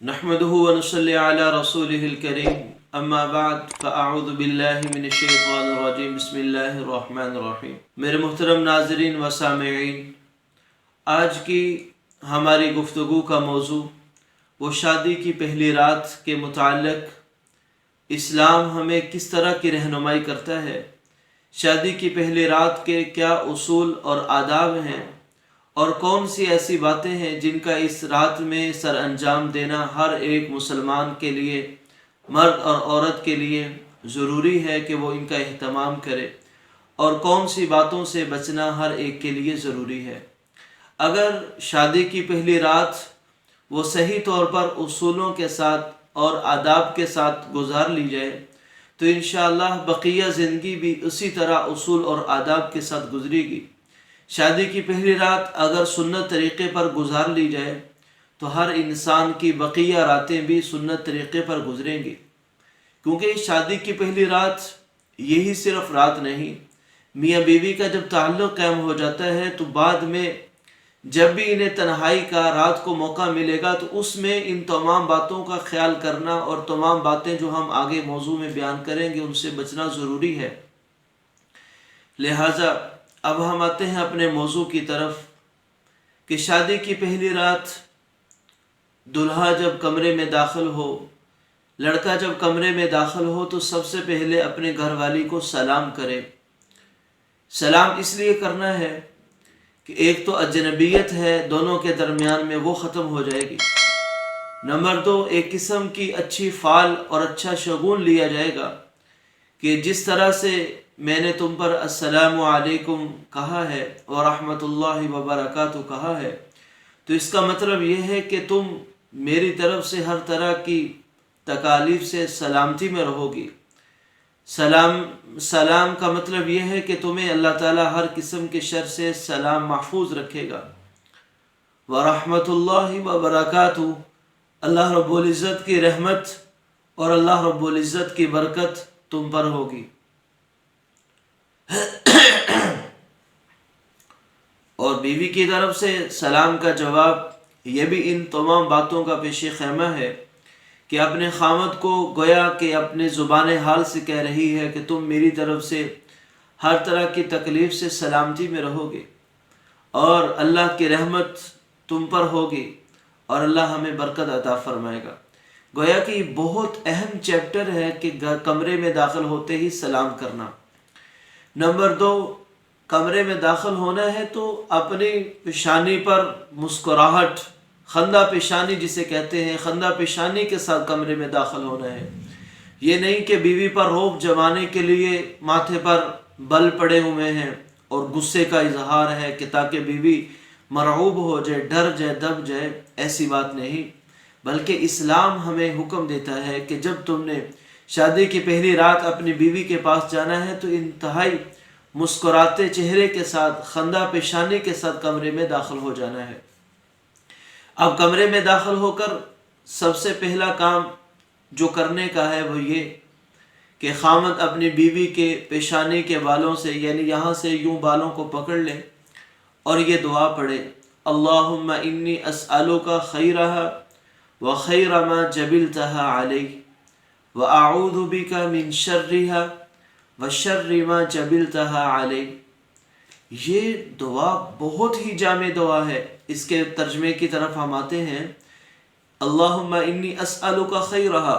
نحمده ونصلي على رسوله الكريم اما بعد فاعوذ باللہ من الشیطان الرجیم بسم اللہ الرحمن الرحیم۔ میرے محترم ناظرین و سامعین، آج کی ہماری گفتگو کا موضوع وہ شادی کی پہلی رات کے متعلق اسلام ہمیں کس طرح کی رہنمائی کرتا ہے، شادی کی پہلی رات کے کیا اصول اور آداب ہیں، اور کون سی ایسی باتیں ہیں جن کا اس رات میں سر انجام دینا ہر ایک مسلمان کے لیے، مرد اور عورت کے لیے ضروری ہے کہ وہ ان کا اہتمام کرے، اور کون سی باتوں سے بچنا ہر ایک کے لیے ضروری ہے۔ اگر شادی کی پہلی رات وہ صحیح طور پر اصولوں کے ساتھ اور آداب کے ساتھ گزار لی جائے تو انشاءاللہ بقیہ زندگی بھی اسی طرح اصول اور آداب کے ساتھ گزرے گی۔ شادی کی پہلی رات اگر سنت طریقے پر گزار لی جائے تو ہر انسان کی بقیہ راتیں بھی سنت طریقے پر گزریں گی، کیونکہ شادی کی پہلی رات یہی صرف رات نہیں، میاں بیوی کا جب تعلق قائم ہو جاتا ہے تو بعد میں جب بھی انہیں تنہائی کا رات کو موقع ملے گا تو اس میں ان تمام باتوں کا خیال کرنا اور تمام باتیں جو ہم آگے موضوع میں بیان کریں گے ان سے بچنا ضروری ہے۔ لہٰذا اب ہم آتے ہیں اپنے موضوع کی طرف کہ شادی کی پہلی رات دلہا جب کمرے میں داخل ہو، لڑکا جب کمرے میں داخل ہو تو سب سے پہلے اپنے گھر والی کو سلام کرے۔ سلام اس لیے کرنا ہے کہ ایک تو اجنبیت ہے دونوں کے درمیان میں، وہ ختم ہو جائے گی۔ نمبر دو، ایک قسم کی اچھی فعال اور اچھا شگون لیا جائے گا کہ جس طرح سے میں نے تم پر السلام علیکم کہا ہے اور رحمۃ اللہ وبرکاتہ کہا ہے، تو اس کا مطلب یہ ہے کہ تم میری طرف سے ہر طرح کی تکالیف سے سلامتی میں رہو گی۔ سلام کا مطلب یہ ہے کہ تمہیں اللہ تعالیٰ ہر قسم کے شر سے سلام محفوظ رکھے گا۔ ورحمۃ اللہ وبرکاتہ، اللہ رب العزت کی رحمت اور اللہ رب العزت کی برکت تم پر ہوگی۔ اور بیوی کی طرف سے سلام کا جواب یہ بھی ان تمام باتوں کا پیش خیمہ ہے کہ اپنے خاوند کو گویا کہ اپنے زبان حال سے کہہ رہی ہے کہ تم میری طرف سے ہر طرح کی تکلیف سے سلامتی میں رہو گے اور اللہ کی رحمت تم پر ہوگی اور اللہ ہمیں برکت عطا فرمائے گا۔ گویا کہ یہ بہت اہم چیپٹر ہے کہ کمرے میں داخل ہوتے ہی سلام کرنا۔ نمبر دو، کمرے میں داخل ہونا ہے تو اپنی پیشانی پر مسکراہٹ، خندہ پیشانی جسے کہتے ہیں، خندہ پیشانی کے ساتھ کمرے میں داخل ہونا ہے۔ یہ نہیں کہ بیوی پر رعب جمانے کے لیے ماتھے پر بل پڑے ہوئے ہیں اور غصے کا اظہار ہے کہ تاکہ بیوی مرعوب ہو جائے، ڈر جائے، دب جائے، ایسی بات نہیں، بلکہ اسلام ہمیں حکم دیتا ہے کہ جب تم نے شادی کی پہلی رات اپنی بیوی کے پاس جانا ہے تو انتہائی مسکراتے چہرے کے ساتھ، خندہ پیشانی کے ساتھ کمرے میں داخل ہو جانا ہے۔ اب کمرے میں داخل ہو کر سب سے پہلا کام جو کرنے کا ہے وہ یہ کہ خاوند اپنی بیوی کے پیشانی کے بالوں سے، یعنی یہاں سے یوں بالوں کو پکڑ لے اور یہ دعا پڑھے، اللہم انی اسألک خیرہا وخیر ما جبلتہا علیہ واعوذ بک من شرہا وشر ما جبلتہا علیہ۔ یہ دعا بہت ہی جامع دعا ہے۔ اس کے ترجمے کی طرف ہم آتے ہیں، اللہم انی اسألک خیرہا،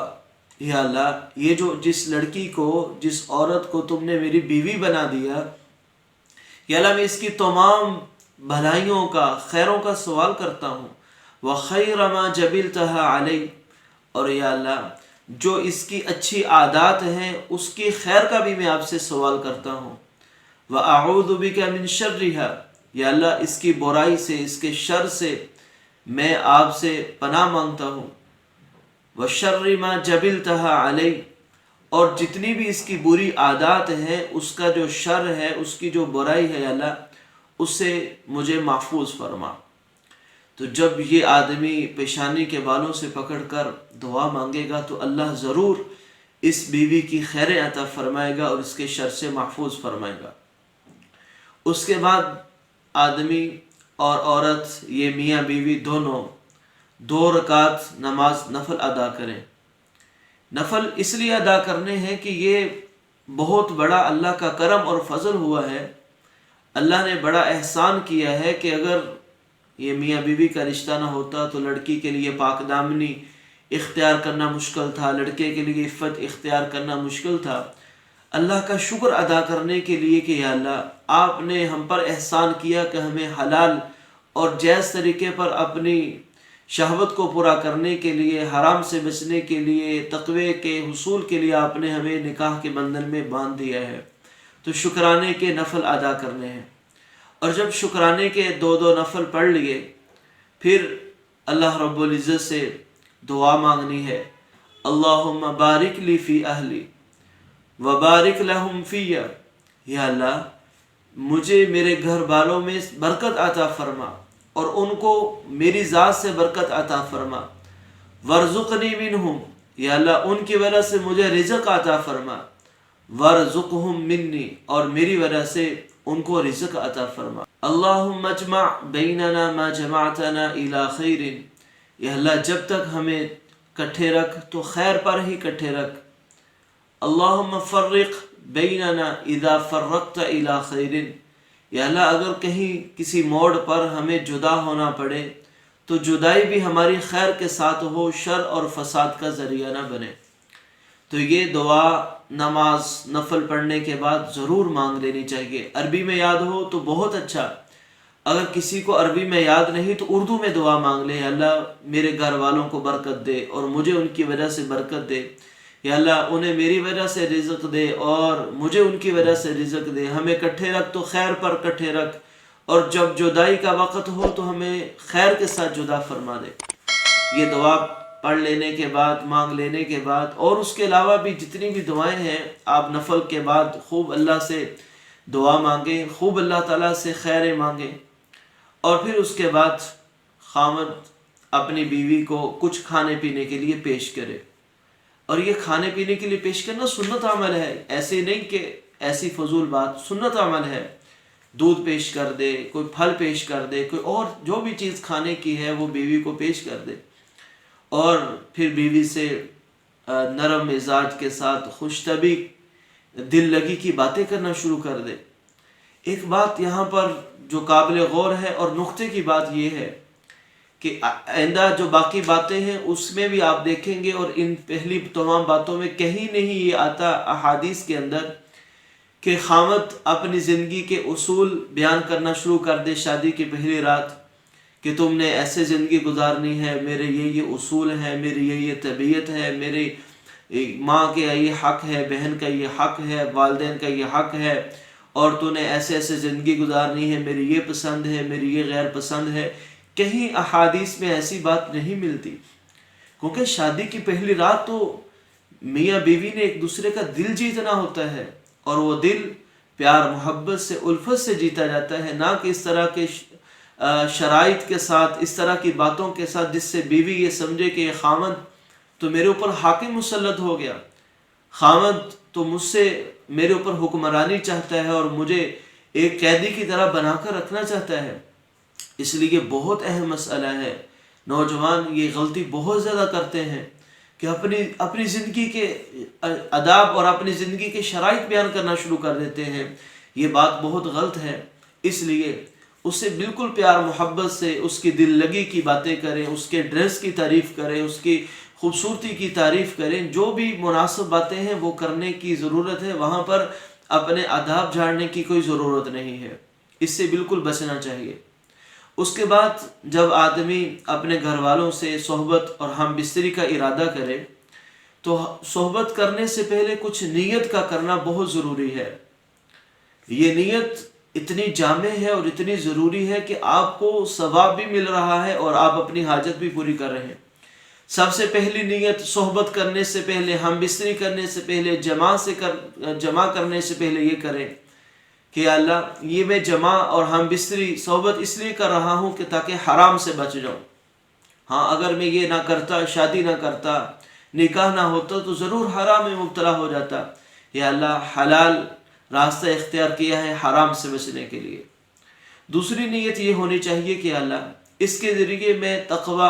یا اللہ یہ جو جس لڑکی کو، جس عورت کو تم نے میری بیوی بنا دیا، یا اللہ میں اس کی تمام بھلائیوں کا، خیروں کا سوال کرتا ہوں، وخیر ما جبلتہا علیہ، اور یا اللہ جو اس کی اچھی عادات ہیں اس کی خیر کا بھی میں آپ سے سوال کرتا ہوں، وَأَعُوذُ بِكَ مِن شَرِّهَا، یا اللہ اس کی برائی سے، اس کے شر سے میں آپ سے پناہ مانگتا ہوں، وَشَرِّ مَا جَبِلْتَهَا عَلَيْهِ، اور جتنی بھی اس کی بری عادات ہیں، اس کا جو شر ہے، اس کی جو برائی ہے، یا اللہ اس سے مجھے محفوظ فرما۔ تو جب یہ آدمی پیشانی کے بالوں سے پکڑ کر دعا مانگے گا تو اللہ ضرور اس بیوی کی خیر عطا فرمائے گا اور اس کے شر سے محفوظ فرمائے گا۔ اس کے بعد آدمی اور عورت، یہ میاں بیوی دونوں، 2 رکعت نماز نفل ادا کریں۔ نفل اس لیے ادا کرنے ہیں کہ یہ بہت بڑا اللہ کا کرم اور فضل ہوا ہے، اللہ نے بڑا احسان کیا ہے کہ اگر یہ میاں بیوی کا رشتہ نہ ہوتا تو لڑکی کے لیے پاک دامنی اختیار کرنا مشکل تھا، لڑکے کے لیے عفت اختیار کرنا مشکل تھا۔ اللہ کا شکر ادا کرنے کے لیے کہ یا اللہ آپ نے ہم پر احسان کیا کہ ہمیں حلال اور جائز طریقے پر اپنی شہوت کو پورا کرنے کے لیے، حرام سے بچنے کے لیے، تقوی کے حصول کے لیے آپ نے ہمیں نکاح کے بندھن میں باندھ دیا ہے، تو شکرانے کے نفل ادا کرنے ہیں۔ اور جب شکرانے کے 2 نفل پڑھ لیے، پھر اللہ رب العزت سے دعا مانگنی ہے، اللہم بارک لی فی اہلی وبارک لہم فیہ، یا اللہ مجھے میرے گھر والوں میں برکت عطا فرما اور ان کو میری ذات سے برکت عطا فرما، ورزقنی منہم، یا اللہ ان کی وجہ سے مجھے رزق عطا فرما، ورزقہم منی، اور میری وجہ سے ان کو رزق عطا فرما، اللہم اجمع بیننا ما جمعتنا الی خیر، یا اللہ جب تک ہمیں کٹھے رکھ تو خیر پر ہی کٹھے رکھ، اللہم فرق بیننا اذا فرقت الی خیر، یا اللہ اگر کہیں کسی موڑ پر ہمیں جدا ہونا پڑے تو جدائی بھی ہماری خیر کے ساتھ ہو، شر اور فساد کا ذریعہ نہ بنے۔ تو یہ دعا نماز نفل پڑھنے کے بعد ضرور مانگ لینی چاہیے۔ عربی میں یاد ہو تو بہت اچھا، اگر کسی کو عربی میں یاد نہیں تو اردو میں دعا مانگ لے، اللہ میرے گھر والوں کو برکت دے اور مجھے ان کی وجہ سے برکت دے، یا اللہ انہیں میری وجہ سے رزق دے اور مجھے ان کی وجہ سے رزق دے، ہمیں کٹھے رکھ تو خیر پر کٹھے رکھ، اور جب جدائی کا وقت ہو تو ہمیں خیر کے ساتھ جدا فرما دے۔ یہ دعا پڑھ لینے کے بعد، مانگ لینے کے بعد، اور اس کے علاوہ بھی جتنی بھی دعائیں ہیں آپ نفل کے بعد خوب اللہ سے دعا مانگیں، خوب اللہ تعالیٰ سے خیر مانگیں، اور پھر اس کے بعد خاوند اپنی بیوی کو کچھ کھانے پینے کے لیے پیش کرے۔ اور یہ کھانے پینے کے لیے پیش کرنا سنت عمل ہے، ایسے نہیں کہ ایسی فضول بات، سنت عمل ہے۔ دودھ پیش کر دے، کوئی پھل پیش کر دے، کوئی اور جو بھی چیز کھانے کی ہے وہ بیوی کو پیش کر دے، اور پھر بیوی سے نرم مزاج کے ساتھ خوش طبعی دل لگی کی باتیں کرنا شروع کر دے۔ ایک بات یہاں پر جو قابل غور ہے اور نقطے کی بات یہ ہے کہ آئندہ جو باقی باتیں ہیں اس میں بھی آپ دیکھیں گے، اور ان پہلی تمام باتوں میں کہیں نہیں یہ آتا احادیث کے اندر کہ خاوند اپنی زندگی کے اصول بیان کرنا شروع کر دے شادی کی پہلی رات، کہ تم نے ایسے زندگی گزارنی ہے، میرے یہ اصول ہیں، میری یہ طبیعت ہے، میری ماں کا یہ حق ہے، بہن کا یہ حق ہے، والدین کا یہ حق ہے، اور تو نے ایسے ایسے زندگی گزارنی ہے، میری یہ پسند ہے، میری یہ غیر پسند ہے۔ کہیں احادیث میں ایسی بات نہیں ملتی، کیونکہ شادی کی پہلی رات تو میاں بیوی نے ایک دوسرے کا دل جیتنا ہوتا ہے، اور وہ دل پیار محبت سے، الفت سے جیتا جاتا ہے، نہ کہ اس طرح کے شرائط کے ساتھ، اس طرح کی باتوں کے ساتھ جس سے بیوی یہ سمجھے کہ یہ خاوند تو میرے اوپر حاکم مسلط ہو گیا، خاوند تو مجھ سے میرے اوپر حکمرانی چاہتا ہے اور مجھے ایک قیدی کی طرح بنا کر رکھنا چاہتا ہے۔ اس لیے یہ بہت اہم مسئلہ ہے۔ نوجوان یہ غلطی بہت زیادہ کرتے ہیں کہ اپنی زندگی کے آداب اور اپنی زندگی کے شرائط بیان کرنا شروع کر دیتے ہیں۔ یہ بات بہت غلط ہے، اس لیے اس سے بالکل پیار محبت سے اس کی دل لگی کی باتیں کریں، اس کے ڈریس کی تعریف کریں، اس کی خوبصورتی کی تعریف کریں، جو بھی مناسب باتیں ہیں وہ کرنے کی ضرورت ہے، وہاں پر اپنے آداب جھاڑنے کی کوئی ضرورت نہیں ہے، اس سے بالکل بچنا چاہیے۔ اس کے بعد جب آدمی اپنے گھر والوں سے صحبت اور ہم بستری کا ارادہ کرے تو صحبت کرنے سے پہلے کچھ نیت کا کرنا بہت ضروری ہے۔ یہ نیت اتنی جامع ہے اور اتنی ضروری ہے کہ آپ کو ثواب بھی مل رہا ہے اور آپ اپنی حاجت بھی پوری کر رہے ہیں۔ سب سے پہلی نیت صحبت کرنے سے پہلے، ہم بستری کرنے سے پہلے، جمع کرنے سے پہلے یہ کریں کہ یا اللہ یہ میں جمع اور ہم بستری صحبت اس لیے کر رہا ہوں کہ تاکہ حرام سے بچ جاؤں۔ ہاں اگر میں یہ نہ کرتا، شادی نہ کرتا، نکاح نہ ہوتا تو ضرور حرام میں مبتلا ہو جاتا۔ یا اللہ حلال راستہ اختیار کیا ہے حرام سے بچنے کے لیے۔ دوسری نیت یہ ہونی چاہیے کہ اللہ اس کے ذریعے میں تقوی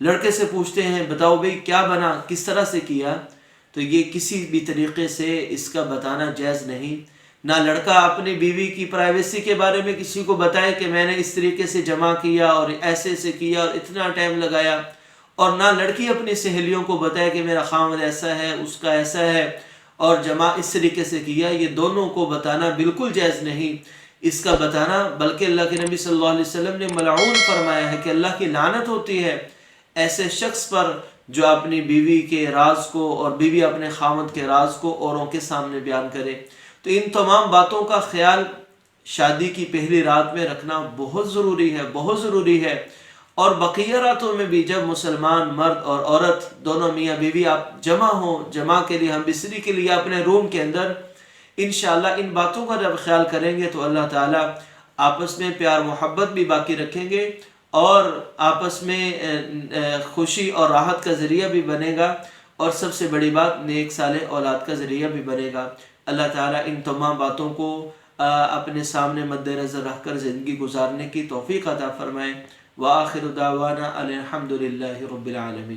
لڑکے سے پوچھتے ہیں بتاؤ بھئی کیا بنا، کس طرح سے کیا، تو یہ کسی بھی طریقے سے اس کا بتانا جائز نہیں۔ نہ لڑکا اپنی بیوی کی پرائیویسی کے بارے میں کسی کو بتائے کہ میں نے اس طریقے سے جمع کیا اور ایسے سے کیا اور اتنا ٹائم لگایا، اور نہ لڑکی اپنی سہیلیوں کو بتائے کہ میرا خاوند ایسا ہے، اس کا ایسا ہے اور جمع اس طریقے سے کیا۔ یہ دونوں کو بتانا بالکل جائز نہیں اس کا بتانا، بلکہ اللہ کے نبی صلی اللہ علیہ وسلم نے ملعون فرمایا ہے کہ اللہ کی لعنت ہوتی ہے ایسے شخص پر جو اپنی بیوی کے راز کو اور بیوی اپنے خاوند کے راز کو اوروں کے سامنے بیان کرے۔ تو ان تمام باتوں کا خیال شادی کی پہلی رات میں رکھنا بہت ضروری ہے، بہت ضروری ہے۔ اور بقیہ راتوں میں بھی جب مسلمان مرد اور عورت دونوں میاں بیوی آپ جمع ہوں، جمع کے لیے ہم بستری کے لیے اپنے روم کے اندر، انشاءاللہ ان باتوں کا جب خیال کریں گے تو اللہ تعالیٰ آپس میں پیار محبت بھی باقی رکھیں گے اور آپس میں خوشی اور راحت کا ذریعہ بھی بنے گا، اور سب سے بڑی بات نیک صالح اولاد کا ذریعہ بھی بنے گا۔ اللہ تعالیٰ ان تمام باتوں کو اپنے سامنے مد نظر رکھ کر زندگی گزارنے کی توفیق عطا فرمائے۔ وآخر دعوانا الحمد للہ رب العالمین۔